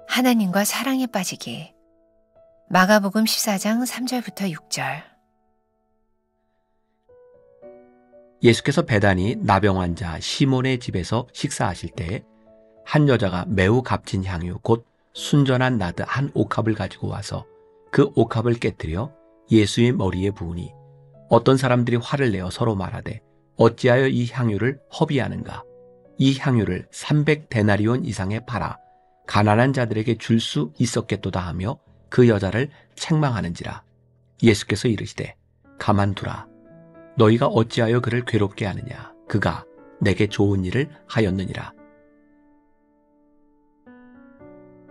하나님과 사랑에 빠지기. 마가복음 14장 3절부터 6절. 예수께서 베다니 나병 환자 시몬의 집에서 식사하실 때 한 여자가 매우 값진 향유 곧 순전한 나드 한 옥합을 가지고 와서 그 옥합을 깨뜨려 예수의 머리에 부으니 어떤 사람들이 화를 내어 서로 말하되 어찌하여 이 향유를 허비하는가? 이 향유를 300데나리온 이상에 팔아 가난한 자들에게 줄 수 있었겠도다 하며 그 여자를 책망하는지라. 예수께서 이르시되 가만두라. 너희가 어찌하여 그를 괴롭게 하느냐? 그가 내게 좋은 일을 하였느니라.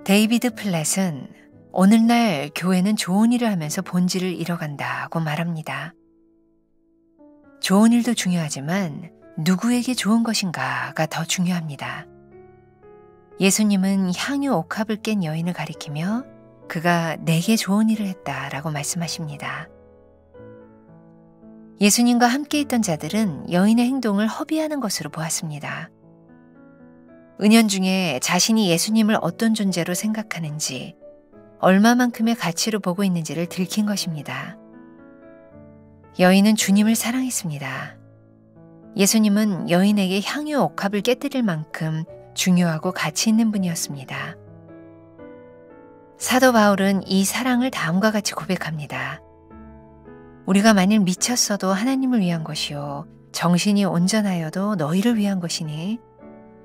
데이비드 플랫은 오늘날 교회는 좋은 일을 하면서 본질을 잃어간다고 말합니다. 좋은 일도 중요하지만 누구에게 좋은 것인가가 더 중요합니다. 예수님은 향유 옥합을 깬 여인을 가리키며 그가 내게 좋은 일을 했다라고 말씀하십니다. 예수님과 함께 있던 자들은 여인의 행동을 허비하는 것으로 보았습니다. 은연중에 자신이 예수님을 어떤 존재로 생각하는지, 얼마만큼의 가치로 보고 있는지를 들킨 것입니다. 여인은 주님을 사랑했습니다. 예수님은 여인에게 향유 옥합을 깨뜨릴 만큼 중요하고 가치 있는 분이었습니다. 사도 바울은 이 사랑을 다음과 같이 고백합니다. 우리가 만일 미쳤어도 하나님을 위한 것이요 정신이 온전하여도 너희를 위한 것이니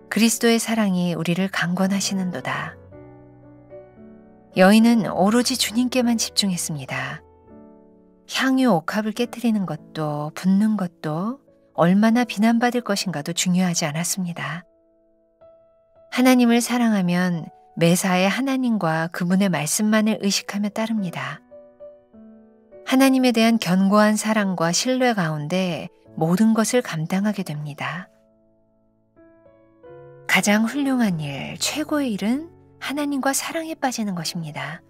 그리스도의 사랑이 우리를 강권하시는도다. 여인은 오로지 주님께만 집중했습니다. 향유 옥합을 깨뜨리는 것도 붓는 것도 얼마나 비난받을 것인가도 중요하지 않았습니다. 하나님을 사랑하면 매사에 하나님과 그분의 말씀만을 의식하며 따릅니다. 하나님에 대한 견고한 사랑과 신뢰 가운데 모든 것을 감당하게 됩니다. 가장 훌륭한 일, 최고의 일은 하나님과 사랑에 빠지는 것입니다.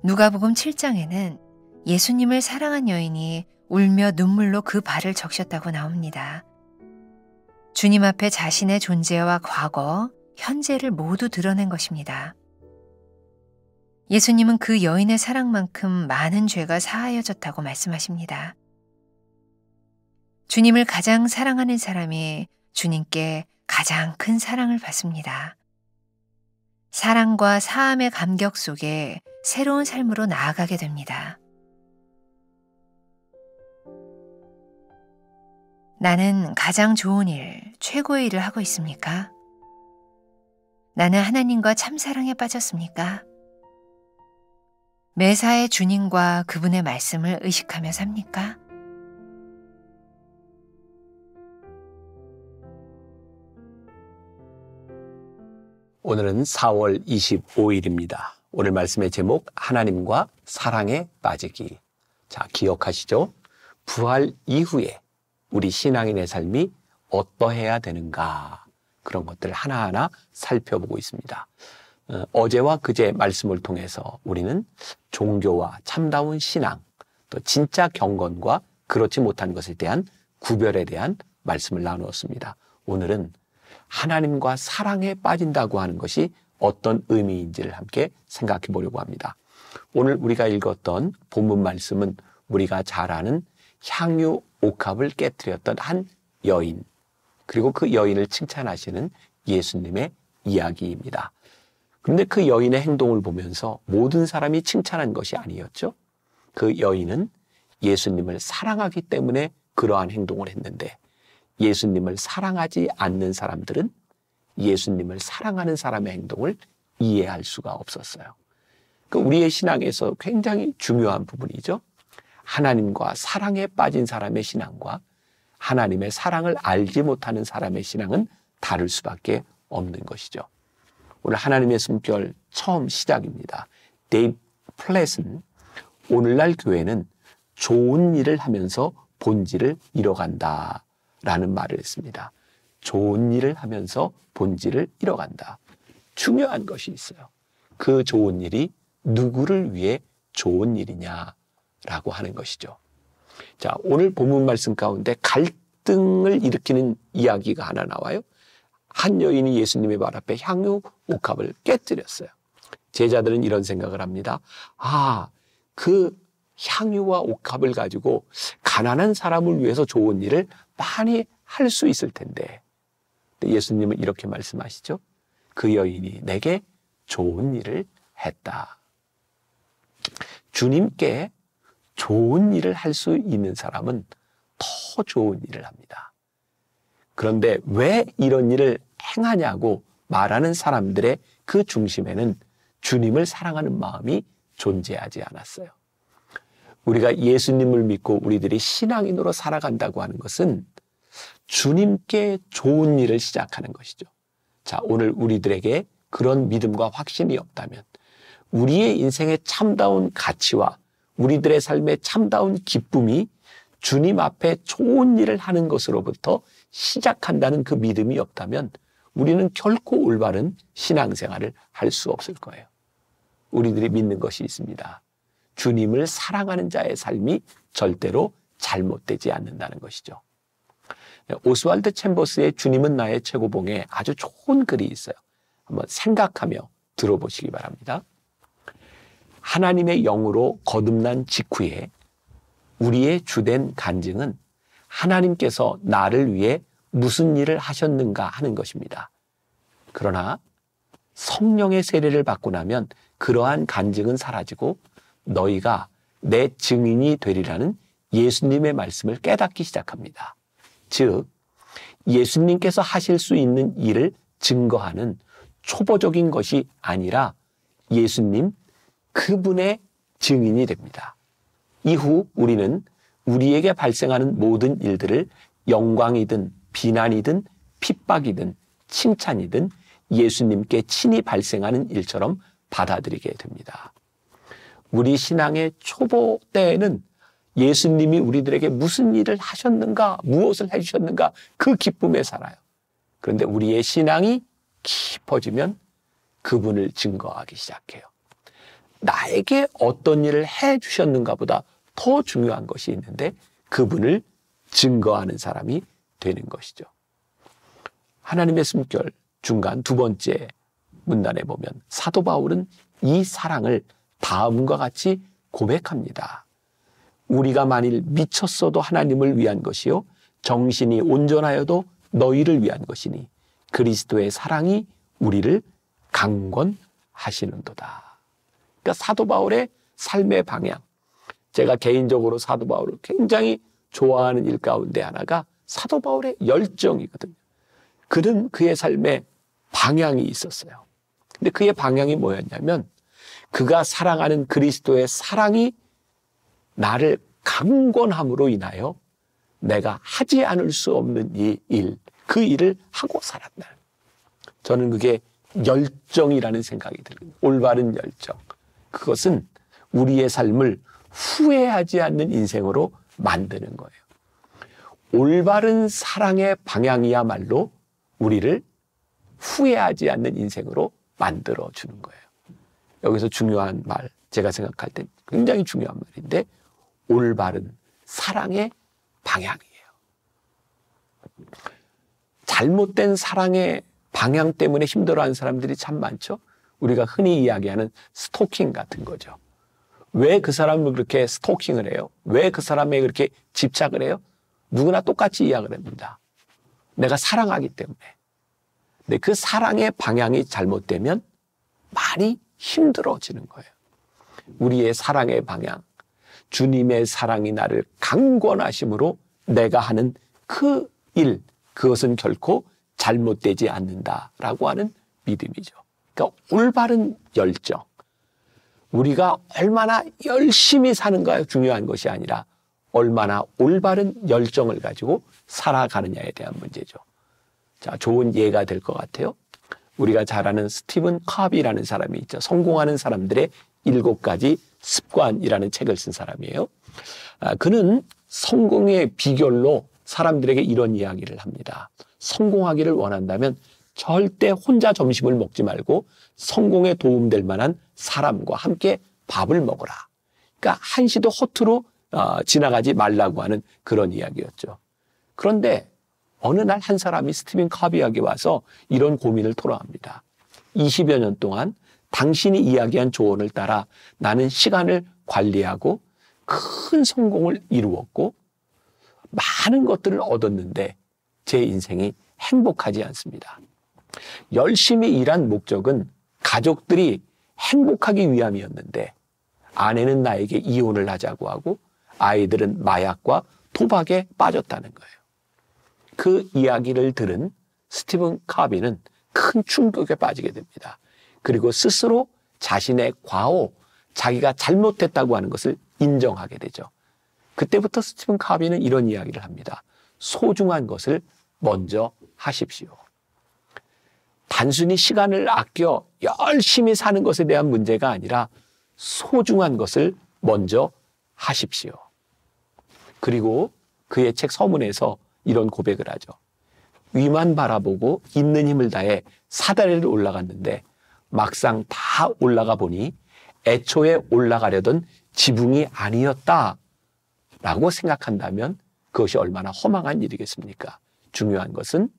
누가복음 7장에는 예수님을 사랑한 여인이 울며 눈물로 그 발을 적셨다고 나옵니다. 주님 앞에 자신의 존재와 과거, 현재를 모두 드러낸 것입니다. 예수님은 그 여인의 사랑만큼 많은 죄가 사하여졌다고 말씀하십니다. 주님을 가장 사랑하는 사람이 주님께 가장 큰 사랑을 받습니다. 사랑과 사함의 감격 속에 새로운 삶으로 나아가게 됩니다. 나는 가장 좋은 일, 최고의 일을 하고 있습니까? 나는 하나님과 참사랑에 빠졌습니까? 매사에 주님과 그분의 말씀을 의식하며 삽니까? 오늘은 4월 25일입니다. 오늘 말씀의 제목 하나님과 사랑에 빠지기. 자, 기억하시죠? 부활 이후에 우리 신앙인의 삶이 어떠해야 되는가, 그런 것들을 하나하나 살펴보고 있습니다. 어제와 그제 말씀을 통해서 우리는 종교와 참다운 신앙, 또 진짜 경건과 그렇지 못한 것에 대한 구별에 대한 말씀을 나누었습니다. 오늘은 하나님과 사랑에 빠진다고 하는 것이 어떤 의미인지를 함께 생각해 보려고 합니다. 오늘 우리가 읽었던 본문 말씀은 우리가 잘 아는 향유 옥합을 깨뜨렸던 한 여인, 그리고 그 여인을 칭찬하시는 예수님의 이야기입니다. 그런데 그 여인의 행동을 보면서 모든 사람이 칭찬한 것이 아니었죠. 그 여인은 예수님을 사랑하기 때문에 그러한 행동을 했는데, 예수님을 사랑하지 않는 사람들은 예수님을 사랑하는 사람의 행동을 이해할 수가 없었어요. 우리의 신앙에서 굉장히 중요한 부분이죠. 하나님과 사랑에 빠진 사람의 신앙과 하나님의 사랑을 알지 못하는 사람의 신앙은 다를 수밖에 없는 것이죠. 오늘 하나님의 숨결 처음 시작입니다. 데이비드 플랫은 오늘날 교회는 좋은 일을 하면서 본질을 잃어간다 라는 말을 했습니다. 좋은 일을 하면서 본질을 잃어간다. 중요한 것이 있어요. 그 좋은 일이 누구를 위해 좋은 일이냐라고 하는 것이죠. 자, 오늘 본문 말씀 가운데 갈등을 일으키는 이야기가 하나 나와요. 한 여인이 예수님의 발 앞에 향유 옥합을 깨뜨렸어요. 제자들은 이런 생각을 합니다. 그 향유와 옥합을 가지고 가난한 사람을 위해서 좋은 일을 많이 할 수 있을 텐데. 예수님은 이렇게 말씀하시죠. 그 여인이 내게 좋은 일을 했다. 주님께 좋은 일을 할 수 있는 사람은 더 좋은 일을 합니다. 그런데 왜 이런 일을 행하냐고 말하는 사람들의 그 중심에는 주님을 사랑하는 마음이 존재하지 않았어요. 우리가 예수님을 믿고 우리들이 신앙인으로 살아간다고 하는 것은 주님께 좋은 일을 시작하는 것이죠. 자, 오늘 우리들에게 그런 믿음과 확신이 없다면 우리의 인생의 참다운 가치와 우리들의 삶의 참다운 기쁨이 주님 앞에 좋은 일을 하는 것으로부터 시작한다는 그 믿음이 없다면 우리는 결코 올바른 신앙생활을 할 수 없을 거예요. 우리들이 믿는 것이 있습니다. 주님을 사랑하는 자의 삶이 절대로 잘못되지 않는다는 것이죠. 오스왈드 챔버스의 주님은 나의 최고봉에 아주 좋은 글이 있어요. 한번 생각하며 들어보시기 바랍니다. 하나님의 영으로 거듭난 직후에 우리의 주된 간증은 하나님께서 나를 위해 무슨 일을 하셨는가 하는 것입니다. 그러나 성령의 세례를 받고 나면 그러한 간증은 사라지고 너희가 내 증인이 되리라는 예수님의 말씀을 깨닫기 시작합니다. 즉, 예수님께서 하실 수 있는 일을 증거하는 초보적인 것이 아니라 예수님 그분의 증인이 됩니다. 이후 우리는 우리에게 발생하는 모든 일들을 영광이든 비난이든 핍박이든 칭찬이든 예수님께 친히 발생하는 일처럼 받아들이게 됩니다. 우리 신앙의 초보 때에는 예수님이 우리들에게 무슨 일을 하셨는가, 무엇을 해주셨는가 그 기쁨에 살아요. 그런데 우리의 신앙이 깊어지면 그분을 증거하기 시작해요. 나에게 어떤 일을 해주셨는가 보다 더 중요한 것이 있는데 그분을 증거하는 사람이 되는 것이죠. 하나님의 숨결 중간 두 번째 문단에 보면 사도 바울은 이 사랑을 다음과 같이 고백합니다. 우리가 만일 미쳤어도 하나님을 위한 것이요 정신이 온전하여도 너희를 위한 것이니 그리스도의 사랑이 우리를 강권하시는도다. 그러니까 사도 바울의 삶의 방향, 제가 개인적으로 사도 바울을 굉장히 좋아하는 일 가운데 하나가 사도 바울의 열정이거든요. 그는 그의 삶에 방향이 있었어요. 근데 그의 방향이 뭐였냐면 그가 사랑하는 그리스도의 사랑이 나를 강권함으로 인하여 내가 하지 않을 수 없는 이 일, 그 일을 하고 살았다. 저는 그게 열정이라는 생각이 들어요. 올바른 열정. 그것은 우리의 삶을 후회하지 않는 인생으로 만드는 거예요. 올바른 사랑의 방향이야말로 우리를 후회하지 않는 인생으로 만들어주는 거예요. 여기서 중요한 말, 제가 생각할 때 굉장히 중요한 말인데 올바른 사랑의 방향이에요. 잘못된 사랑의 방향 때문에 힘들어하는 사람들이 참 많죠. 우리가 흔히 이야기하는 스토킹 같은 거죠. 왜 그 사람을 그렇게 스토킹을 해요? 왜 그 사람에게 그렇게 집착을 해요? 누구나 똑같이 이야기를 합니다. 내가 사랑하기 때문에. 근데 그 사랑의 방향이 잘못되면 많이 힘들어지는 거예요. 우리의 사랑의 방향, 주님의 사랑이 나를 강권하심으로 내가 하는 그 일, 그것은 결코 잘못되지 않는다라고 하는 믿음이죠. 그러니까 올바른 열정, 우리가 얼마나 열심히 사는가가 중요한 것이 아니라 얼마나 올바른 열정을 가지고 살아가느냐에 대한 문제죠. 자, 좋은 예가 될 것 같아요. 우리가 잘 아는 스티븐 커비라는 사람이 있죠. 성공하는 사람들의 7가지 습관이라는 책을 쓴 사람이에요. 그는 성공의 비결로 사람들에게 이런 이야기를 합니다. 성공하기를 원한다면 절대 혼자 점심을 먹지 말고 성공에 도움될 만한 사람과 함께 밥을 먹어라. 그러니까 한시도 허투루 지나가지 말라고 하는 그런 이야기였죠. 그런데 어느 날 한 사람이 스티븐 카비에게 와서 이런 고민을 토로합니다. 20여 년 동안 당신이 이야기한 조언을 따라 나는 시간을 관리하고 큰 성공을 이루었고 많은 것들을 얻었는데 제 인생이 행복하지 않습니다. 열심히 일한 목적은 가족들이 행복하기 위함이었는데 아내는 나에게 이혼을 하자고 하고 아이들은 마약과 도박에 빠졌다는 거예요. 그 이야기를 들은 스티븐 카비는 큰 충격에 빠지게 됩니다. 그리고 스스로 자신의 과오, 자기가 잘못했다고 하는 것을 인정하게 되죠. 그때부터 스티븐 카비는 이런 이야기를 합니다. 소중한 것을 먼저 하십시오. 단순히 시간을 아껴 열심히 사는 것에 대한 문제가 아니라 소중한 것을 먼저 하십시오. 그리고 그의 책 서문에서 이런 고백을 하죠. 위만 바라보고 있는 힘을 다해 사다리를 올라갔는데 막상 다 올라가 보니 애초에 올라가려던 지붕이 아니었다 라고 생각한다면 그것이 얼마나 허망한 일이겠습니까? 중요한 것은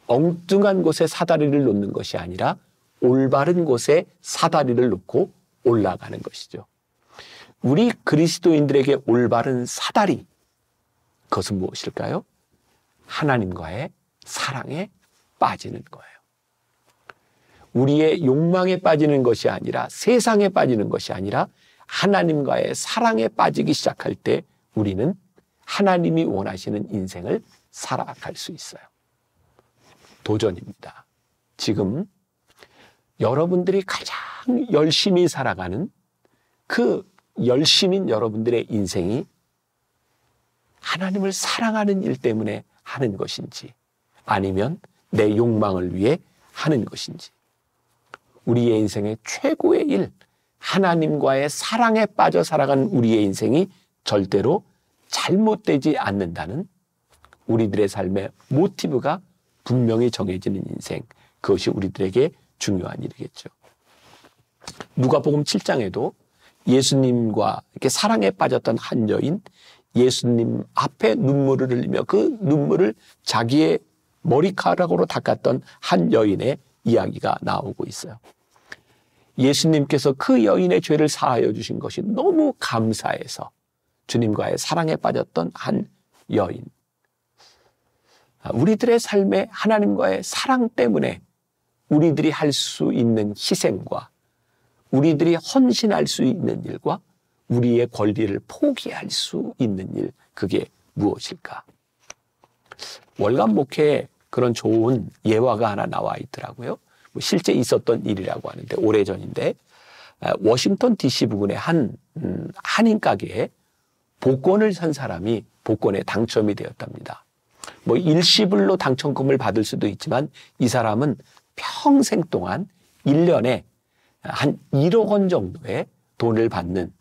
엉뚱한 곳에 사다리를 놓는 것이 아니라 올바른 곳에 사다리를 놓고 올라가는 것이죠. 우리 그리스도인들에게 올바른 사다리, 그것은 무엇일까요? 하나님과의 사랑에 빠지는 거예요. 우리의 욕망에 빠지는 것이 아니라 세상에 빠지는 것이 아니라 하나님과의 사랑에 빠지기 시작할 때 우리는 하나님이 원하시는 인생을 살아갈 수 있어요. 도전입니다. 지금 여러분들이 가장 열심히 살아가는 그 열심인 여러분들의 인생이 하나님을 사랑하는 일 때문에 하는 것인지 아니면 내 욕망을 위해 하는 것인지 우리의 인생의 최고의 일, 하나님과의 사랑에 빠져 살아가는 우리의 인생이 절대로 잘못되지 않는다는 우리들의 삶의 모티브가 분명히 정해지는 인생, 그것이 우리들에게 중요한 일이겠죠. 누가복음 7장에도 예수님과 이렇게 사랑에 빠졌던 한 여인, 예수님 앞에 눈물을 흘리며 그 눈물을 자기의 머리카락으로 닦았던 한 여인의 이야기가 나오고 있어요. 예수님께서 그 여인의 죄를 사하여 주신 것이 너무 감사해서 주님과의 사랑에 빠졌던 한 여인. 우리들의 삶에 하나님과의 사랑 때문에 우리들이 할 수 있는 희생과 우리들이 헌신할 수 있는 일과 우리의 권리를 포기할 수 있는 일, 그게 무엇일까? 월간 목회에 그런 좋은 예화가 하나 나와 있더라고요. 실제 있었던 일이라고 하는데 오래전인데 워싱턴 DC 부근의 한 한인 가게에 복권을 산 사람이 복권에 당첨이 되었답니다. 일시불로 당첨금을 받을 수도 있지만 이 사람은 평생 동안 1년에 한 1억 원 정도의 돈을 받는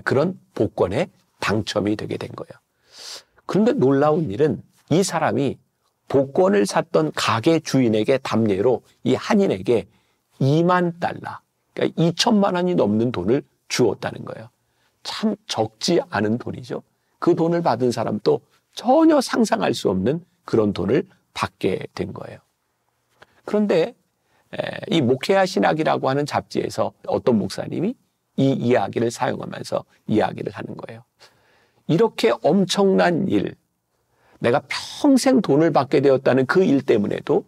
그런 복권에 당첨이 되게 된 거예요. 그런데 놀라운 일은 이 사람이 복권을 샀던 가게 주인에게 담례로 이 한인에게 2만 달러, 그러니까 2천만 원이 넘는 돈을 주었다는 거예요. 참 적지 않은 돈이죠. 그 돈을 받은 사람도 전혀 상상할 수 없는 그런 돈을 받게 된 거예요. 그런데 이 목회와 신학이라고 하는 잡지에서 어떤 목사님이 이 이야기를 사용하면서 이야기를 하는 거예요. 이렇게 엄청난 일, 내가 평생 돈을 받게 되었다는 그 일 때문에도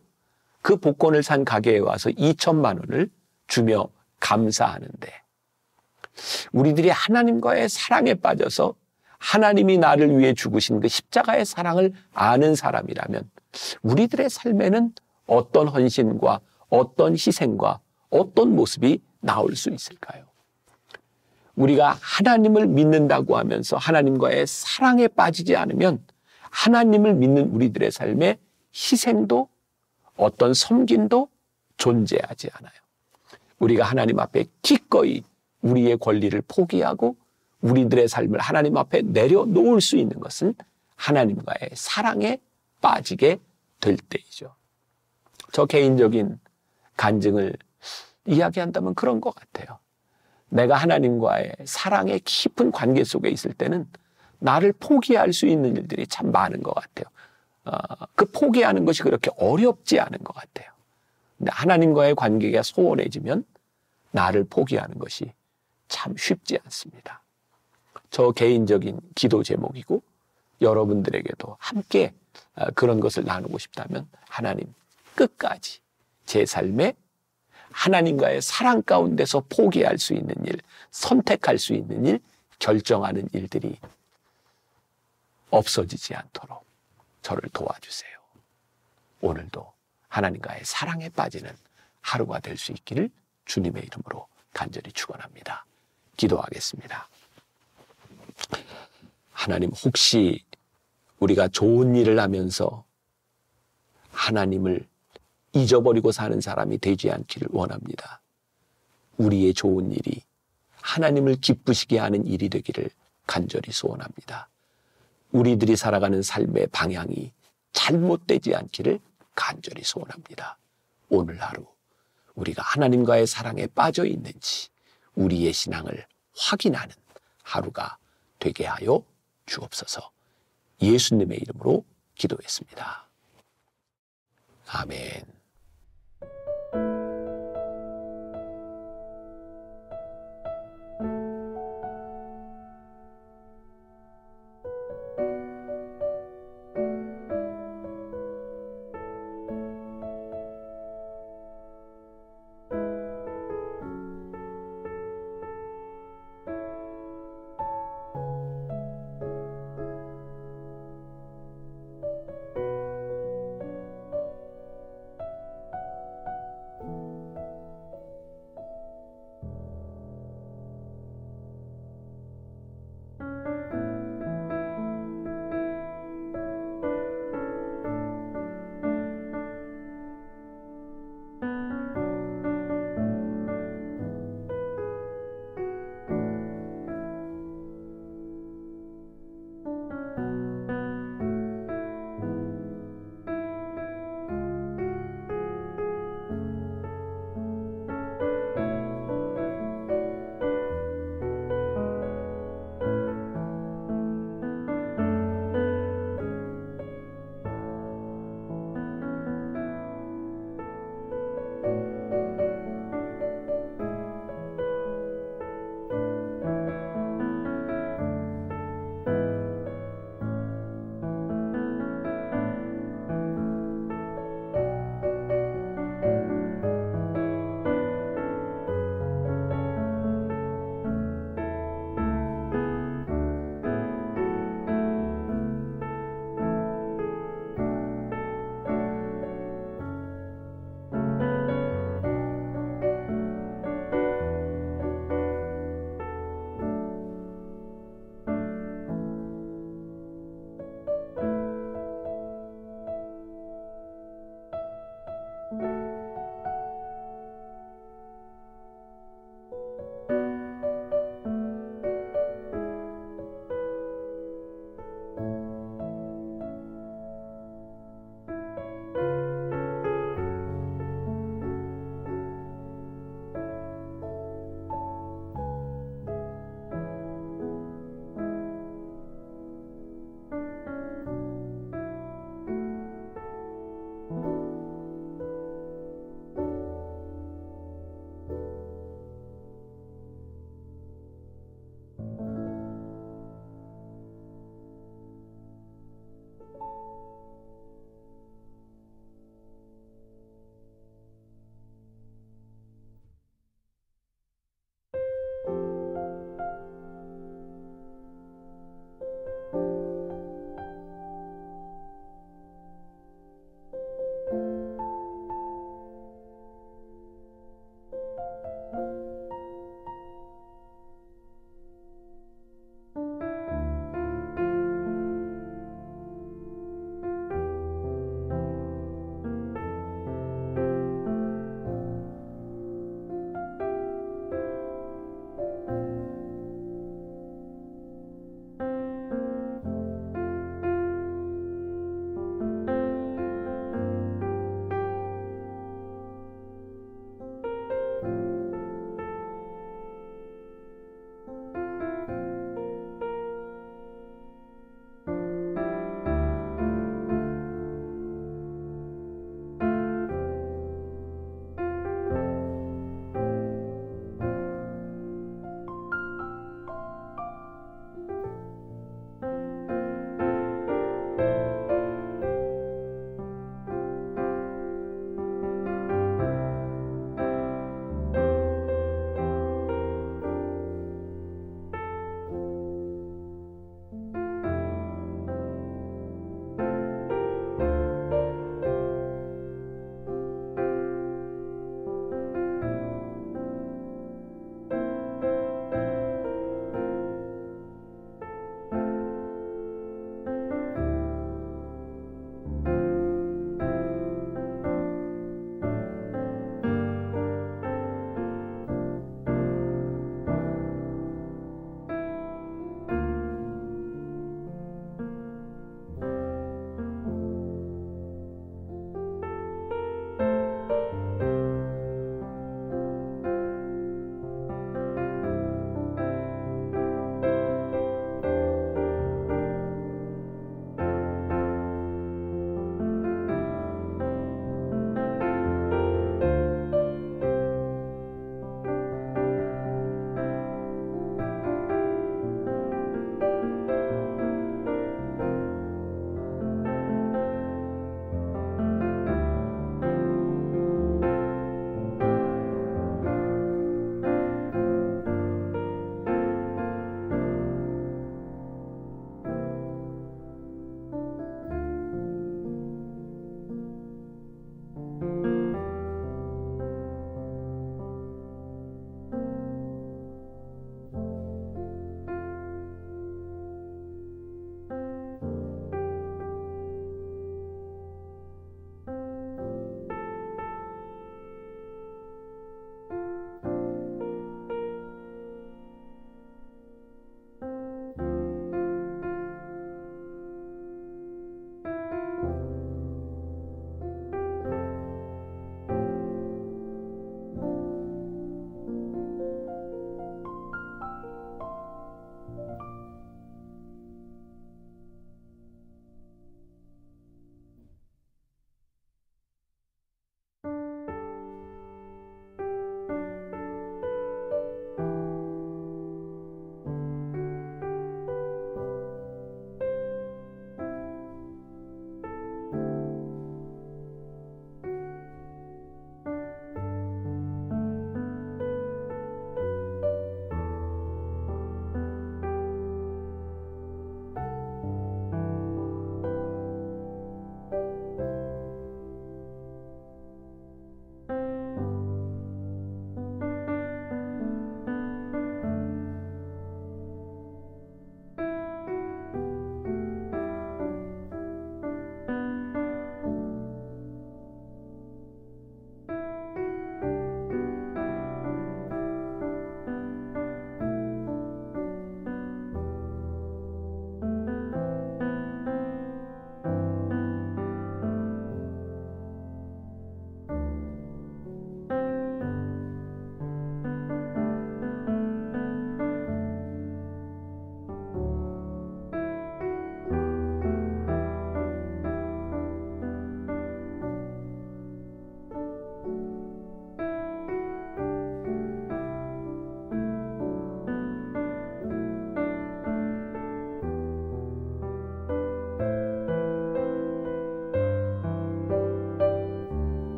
그 복권을 산 가게에 와서 2천만 원을 주며 감사하는데 우리들이 하나님과의 사랑에 빠져서 하나님이 나를 위해 죽으신 그 십자가의 사랑을 아는 사람이라면 우리들의 삶에는 어떤 헌신과 어떤 희생과 어떤 모습이 나올 수 있을까요? 우리가 하나님을 믿는다고 하면서 하나님과의 사랑에 빠지지 않으면 하나님을 믿는 우리들의 삶에 희생도 어떤 섬김도 존재하지 않아요. 우리가 하나님 앞에 기꺼이 우리의 권리를 포기하고 우리들의 삶을 하나님 앞에 내려놓을 수 있는 것은 하나님과의 사랑에 빠지게 될 때이죠. 저 개인적인 간증을 이야기한다면 그런 것 같아요. 내가 하나님과의 사랑의 깊은 관계 속에 있을 때는 나를 포기할 수 있는 일들이 참 많은 것 같아요. 그 포기하는 것이 그렇게 어렵지 않은 것 같아요. 근데 하나님과의 관계가 소원해지면 나를 포기하는 것이 참 쉽지 않습니다. 저 개인적인 기도 제목이고 여러분들에게도 함께 그런 것을 나누고 싶다면 하나님, 끝까지 제 삶에 하나님과의 사랑 가운데서 포기할 수 있는 일, 선택할 수 있는 일, 결정하는 일들이 없어지지 않도록 저를 도와주세요. 오늘도 하나님과의 사랑에 빠지는 하루가 될 수 있기를 주님의 이름으로 간절히 축원합니다. 기도하겠습니다. 하나님, 혹시 우리가 좋은 일을 하면서 하나님을 잊어버리고 사는 사람이 되지 않기를 원합니다. 우리의 좋은 일이 하나님을 기쁘시게 하는 일이 되기를 간절히 소원합니다. 우리들이 살아가는 삶의 방향이 잘못되지 않기를 간절히 소원합니다. 오늘 하루 우리가 하나님과의 사랑에 빠져 있는지 우리의 신앙을 확인하는 하루가 되게 하여 주옵소서. 예수님의 이름으로 기도했습니다. 아멘.